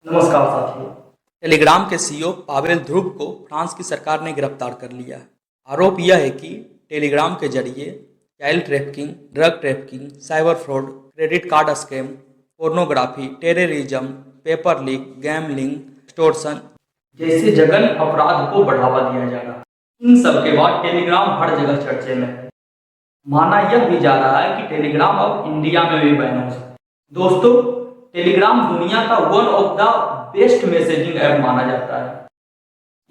नमस्कार साथियों। टेलीग्राम के सीईओ पावेल ध्रुव को फ्रांस की सरकार ने गिरफ्तार कर लिया है। आरोप यह है कि टेलीग्राम के जरिए child trafficking, drug trafficking, cyber fraud, credit card scam, pornography, terrorism, paper leak, gambling, extortion जैसे जघन्य अपराध को बढ़ावा दिया जा रहा है। इन सब के बाद टेलीग्राम हर जगह चर्चे में है। माना यह भी जा रहा है कि टेलीग्राम अब इंडिया में भी बैन हो सकता है। दोस्तों, टेलीग्राम दुनिया का one of the best messaging app माना जाता है।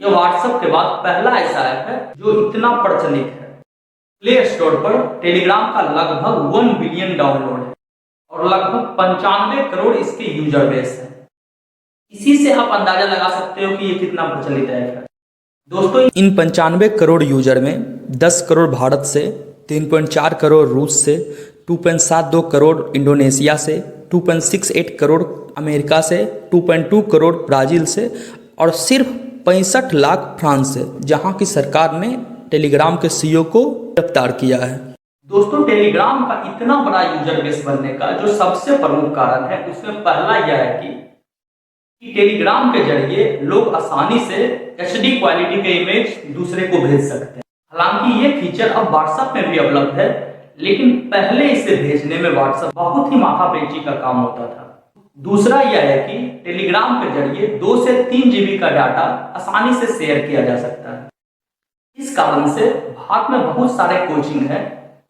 यह व्हाट्सएप के बाद पहला ऐसा ऐप है जो इतना प्रचलित है। प्ले स्टोर पर टेलीग्राम का लगभग 1 बिलियन डाउनलोड है और लगभग 95 करोड़ इसके यूजर बेस है। इसी से आप अंदाजा लगा सकते हो कि ये कितना प्रचलित ऐप है। दोस्तों, इन 95 करोड़ यूजर में 10 करोड़ भारत से, 3.4 करोड़ रूस से, 2.72 करोड़ इंडोनेशिया से, 2.68 करोड़ अमेरिका से, 2.2 करोड़ ब्राज़ील से और सिर्फ 65 लाख फ्रांस से, जहां की सरकार ने टेलीग्राम के सीईओ को गिरफ्तार किया है। दोस्तों, टेलीग्राम का इतना बड़ा यूजर बेस बनने का जो सबसे प्रमुख कारण है, उसमें पहला यह है कि टेलीग्राम के जरिए लोग आसानी से HD क्वालिटी के इमेज दूसरे को भेज सकते हैं। हालांकि ये फीचर अब व्हाट्सएप में भी उपलब्ध है, लेकिन पहले इसे भेजने में व्हाट्सएप बहुत ही माथापेची का काम होता था। दूसरा यह है कि टेलीग्राम के जरिए 2 से 3 GB का डाटा आसानी से शेयर किया जा सकता है। इस कारण से भारत में बहुत सारे कोचिंग है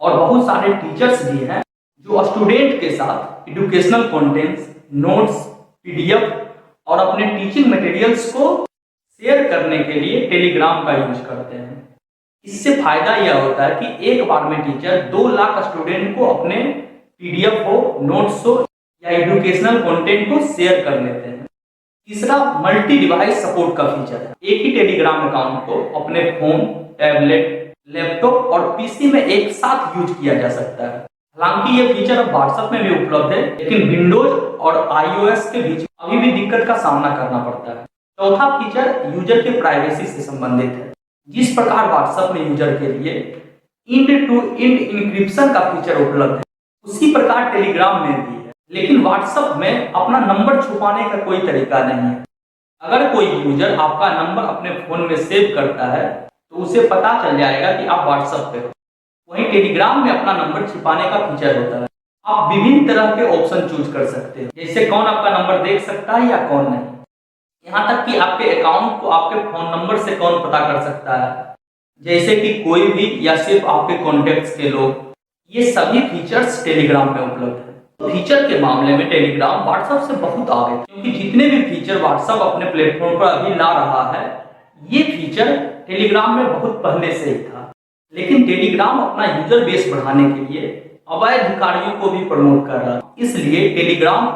और बहुत सारे टीचर्स भी हैं जो स्टूडेंट के साथ एजुकेशनल कंटेंट्स, नोट्स, PDF और अपने टीचिंग मटेरियल्स को शेयर करने के लिए टेलीग्राम का यूज करते हैं। इससे फायदा यह होता है कि एक बार में टीचर 2 लाख स्टूडेंट को अपने PDF हो, नोट्स हो या एजुकेशनल कंटेंट को शेयर कर लेते हैं। तीसरा, मल्टी डिवाइस सपोर्ट का फीचर है। एक ही टेलीग्राम अकाउंट को अपने फोन, टैबलेट, लैपटॉप और PC में एक साथ यूज किया जा सकता है। हालांकि यह फीचर अब व्हाट्सएप में भी उपलब्ध है, लेकिन विंडोज और iOS के बीच अभी भी दिक्कत का सामना करना पड़ता है। चौथा फीचर यूजर के प्राइवेसी से संबंधित है। जिस प्रकार व्हाट्सएप में यूजर के लिए इंड टू इंड इंक्रिप्शन का फीचर उपलब्ध है, उसी प्रकार टेलीग्राम में भी है। लेकिन व्हाट्सएप में अपना नंबर छुपाने का कोई तरीका नहीं है। अगर कोई यूजर आपका नंबर अपने फोन में सेव करता है तो उसे पता चल जाएगा कि आप व्हाट्सएप पे हो। वहीं टेलीग्राम में अपना नंबर छिपाने का फीचर होता है। आप विभिन्न तरह के ऑप्शन चूज कर सकते हो, जैसे कौन आपका नंबर देख सकता है या कौन नहीं। यहाँ तक कि आपके अकाउंट को आपके फोन नंबर से कौन पता कर सकता है, जैसे कि कोई भी या सिर्फ आपके कॉन्टेक्ट्स के लोग। ये सभी फीचर्स टेलीग्राम में उपलब्ध है। तो फीचर के मामले में टेलीग्राम व्हाट्सएप से बहुत आगे, क्योंकि जितने भी फीचर व्हाट्सएप अपने प्लेटफॉर्म पर अभी ला रहा है, ये फीचर टेलीग्राम में बहुत पहले से ही था। लेकिन टेलीग्राम अपना यूजर बेस बढ़ाने के लिए अवैध कार्यों को भी प्रमोट कर रहा है, इसलिए टेलीग्राम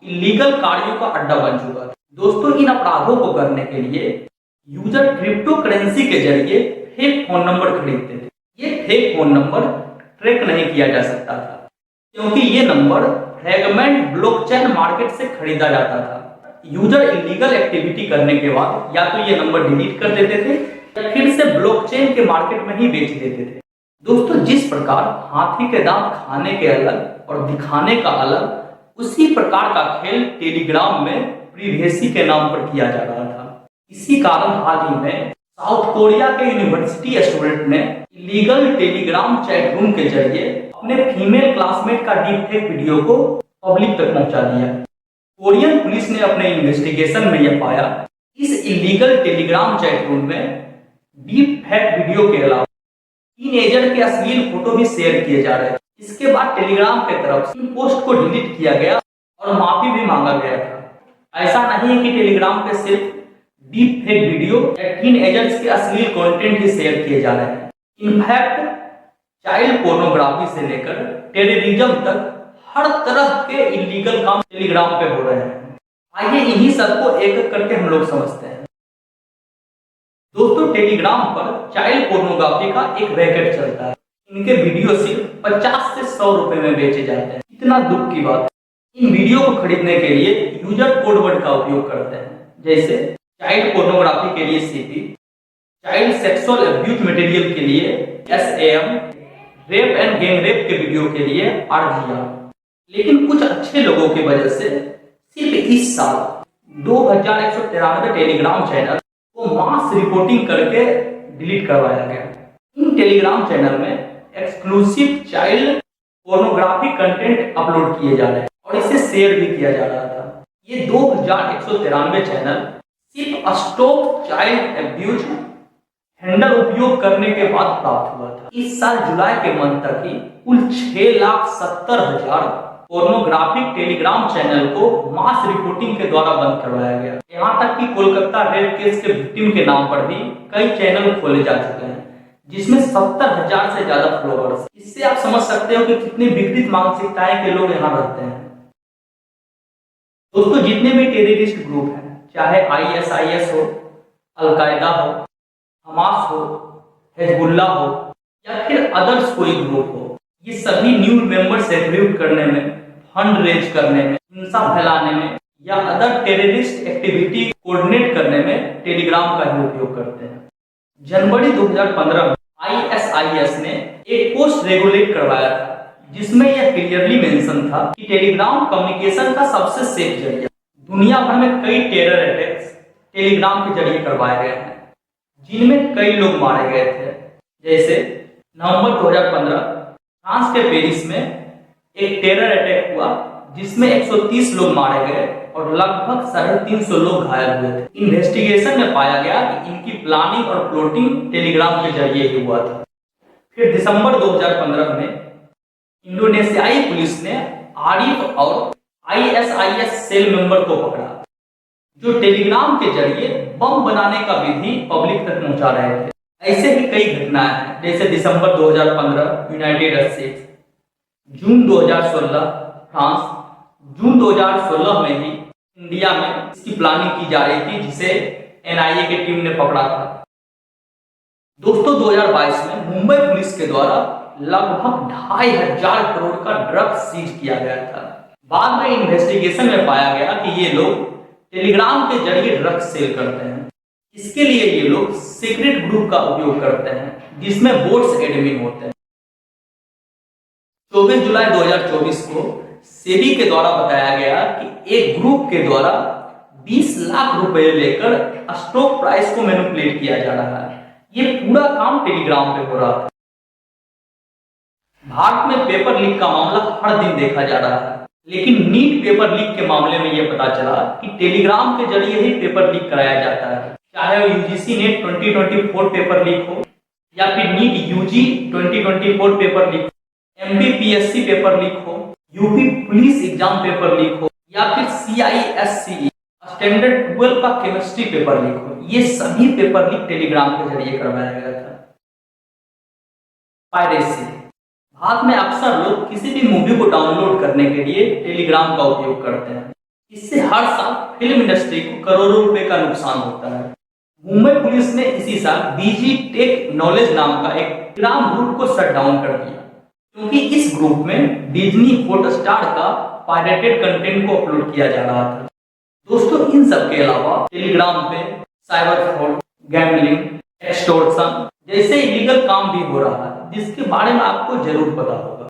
इलीगल कार्यों का अड्डा बन चुका है। दोस्तों, इन अपराधों को करने के लिए यूजर क्रिप्टो करेंसी के जरिए फेक फोन नंबर खरीदते थे। ये फेक फोन नंबर ट्रैक नहीं किया जा सकता था, क्योंकि ये नंबर फ्रैगमेंट ब्लॉकचेन मार्केट से खरीदा जाता था। यूजर इलीगल एक्टिविटी करने के बाद या तो ये नंबर डिलीट कर देते थे या फिर से ब्लॉकचेन के मार्केट में ही बेच देते थे। दोस्तों, जिस प्रकार हाथी के दांत खाने के अलग और दिखाने का अलग, उसी प्रकार का खेल टेलीग्राम में प्रिवेसी के नाम पर किया जा रहा था। इसी कारण हाल ही में साउथ कोरिया के यूनिवर्सिटी स्टूडेंट ने इलीगल टेलीग्राम चैट रूम के जरिए अपने फीमेल क्लासमेट का डीप फेक वीडियो को पब्लिक तक पहुंचा दिया। कोरियन पुलिस ने अपने इन्वेस्टिगेशन में यह पाया, इस इलीगल टेलीग्राम चैट रूम में डीप फेक वीडियो के अलावा टीनेजर के अश्लील फोटो भी शेयर किए जा रहे हैं। इसके बाद टेलीग्राम की तरफ से इन पोस्ट को डिलीट किया गया और माफी भी मांगा गया था। ऐसा नहीं है कि टेलीग्राम पे सिर्फ डीप फेक वीडियो या टीनेजर्स के अश्लील कंटेंट ही शेयर किए जा रहे हैं। इनफैक्ट चाइल्ड पोर्नोग्राफी से लेकर टेररिज्म तक हर तरह के इलीगल काम टेलीग्राम पे हो रहे हैं। आइए इन्हीं सबको एक एक करके हम लोग समझते हैं। दोस्तों, टेलीग्राम पर चाइल्ड पोर्नोग्राफी का एक रैकेट चलता है। इनके वीडियो सिर्फ 50 से 100 रुपए में बेचे जाते हैं। इतना दुख की बात है। इन वीडियो को खरीदने के लिए यूजर कोड वर्ड का उपयोग करते हैं, जैसे चाइल्ड पोर्नोग्राफी के लिए CP, child sexual abuse material के लिए SAM, rape and gang rape के वीडियो के लिए RGR। लेकिन कुछ अच्छे लोगों की वजह से सिर्फ इस साल 2193 टेलीग्राम चैनल को मास रिपोर्टिंग करके डिलीट करवाया गया। इन टेलीग्राम चैनल में exclusive child pornographic content upload किए जा रहे हैं और इसे शेयर भी किया जा रहा था। ये 2193 चैनल सिर्फ स्टॉप चाइल्ड एब्यूज हैंडल उपयोग करने के बाद प्राप्त हुआ था। इस साल जुलाई के मंथ तक ही कुल 6,70,000 पोर्नोग्राफिक टेलीग्राम चैनल को मास रिपोर्टिंग के द्वारा बंद करवाया गया। यहाँ तक कि कोलकाता रेप केस के विक्टिम के नाम पर भी कई चैनल खोले जा चुके हैं जिसमें 70,000 से ज्यादा फॉलोअर्स। इससे आप समझ सकते हो कि कितनी विकृत मानसिकताएं के लोग यहाँ रहते हैं। दोस्तों, जितने भी टेररिस्ट ग्रुप हैं, चाहे ISIS हो, अलकायदा हो, हमास हो, हिजबुल्ला हो या फिर अदर्स कोई ग्रुप हो, ये सभी न्यू मेंबर्स रिक्रूट करने में, फंड रेज करने में, हिंसा फैलाने में या अदर टेररिस्ट एक्टिविटी कोऑर्डिनेट करने में टेलीग्राम का ही उपयोग करते हैं। जनवरी 2015 में ISIS ने एक पोस्ट रेगुलेट करवाया था जिसमें यह क्लियरली मेंशन था कि टेलीग्राम कम्युनिकेशन का सबसे सेफ जरिया। दुनिया भर में कई टेरर अटैक्स टेलीग्राम के जरिए करवाए गए हैं जिनमें कई लोग मारे गए थे। जैसे नवंबर 2015 फ्रांस के पेरिस में एक टेरर अटैक हुआ जिसमें 130 लोग मारे गए और लगभग 350 लोग घायल हुए थे। इन्वेस्टिगेशन में पाया गया कि इनकी प्लानिंग और प्लॉटिंग टेलीग्राम के जरिए ही हुआ था। फिर दिसंबर 2015 में इंडोनेशियाई पुलिस ने आरिफ और ISIS सेल मेंबर को पकड़ा जो टेलीग्राम के जरिए बम बनाने का विधि पब्लिक तक पहुंचा रहे थे। ऐसे ही कई घटनाएं हैं, जैसे दिसंबर 2015 यूनाइटेड स्टेट्स, जून 2016 फ्रांस, जून 2016 में ही इंडिया में इसकी प्लानिंग की जा रही थी जिसे NIA की टीम ने पकड़ा था। दोस्तों, 2022 में मुंबई पुलिस के द्वारा लगभग 2,500 करोड़ का ड्रग्स सीज किया गया था। बाद में इन्वेस्टिगेशन में पाया गया कि ये लोग टेलीग्राम के जरिए ड्रग्स सेल करते हैं। इसके लिए ये लोग सीक्रेट ग्रुप का उपयोग करते हैं जिसमें बोर्ड्स एडमिन होते हैं। 24 जुलाई 2024 को सेबी के द्वारा बताया गया कि एक ग्रुप के द्वारा 20 लाख रुपए लेकर स्टॉक प्राइस को मैनिपुलेट किया जा रहा है। ये पूरा काम टेलीग्राम पे हो रहा था। भारत में पेपर लीक का मामला हर दिन देखा जा रहा है, लेकिन नीट पेपर लीक के मामले में यह पता चला कि टेलीग्राम के जरिए ही पेपर लीक कराया जाता है। चाहे वो UGC नेट 2024 पेपर लीक हो या फिर NEET UG 2024 paper leak, MPPSC paper leak हो, UP police exam paper leak हो या फिर CISCE स्टैंडर्ड 12 का केमिस्ट्री पेपर लीक हो, ये सभी पेपर लीक टेलीग्राम के जरिए करवाया गया था। पायरेसी, भारत में अक्सर लोग किसी भी मूवी को डाउनलोड करने के लिए टेलीग्राम का उपयोग करते हैं। इससे हर साल फिल्म इंडस्ट्री को करोड़ों रुपए का नुकसान होता है। मुंबई पुलिस ने इसी साल DG टेक नॉलेज नाम का एक टेलीग्राम ग्रुप को शट डाउन कर दिया क्योंकि इस ग्रुप में डिज्नी हॉटस्टार का पायरेटेड कंटेंट को अपलोड किया जा रहा था। दोस्तों, इन सब के अलावा टेलीग्राम पे साइबर फ्रॉड, गैम्बलिंग, एक्सटॉर्शन जैसे इलीगल काम भी हो रहा है जिसके बारे में आपको जरूर पता हो।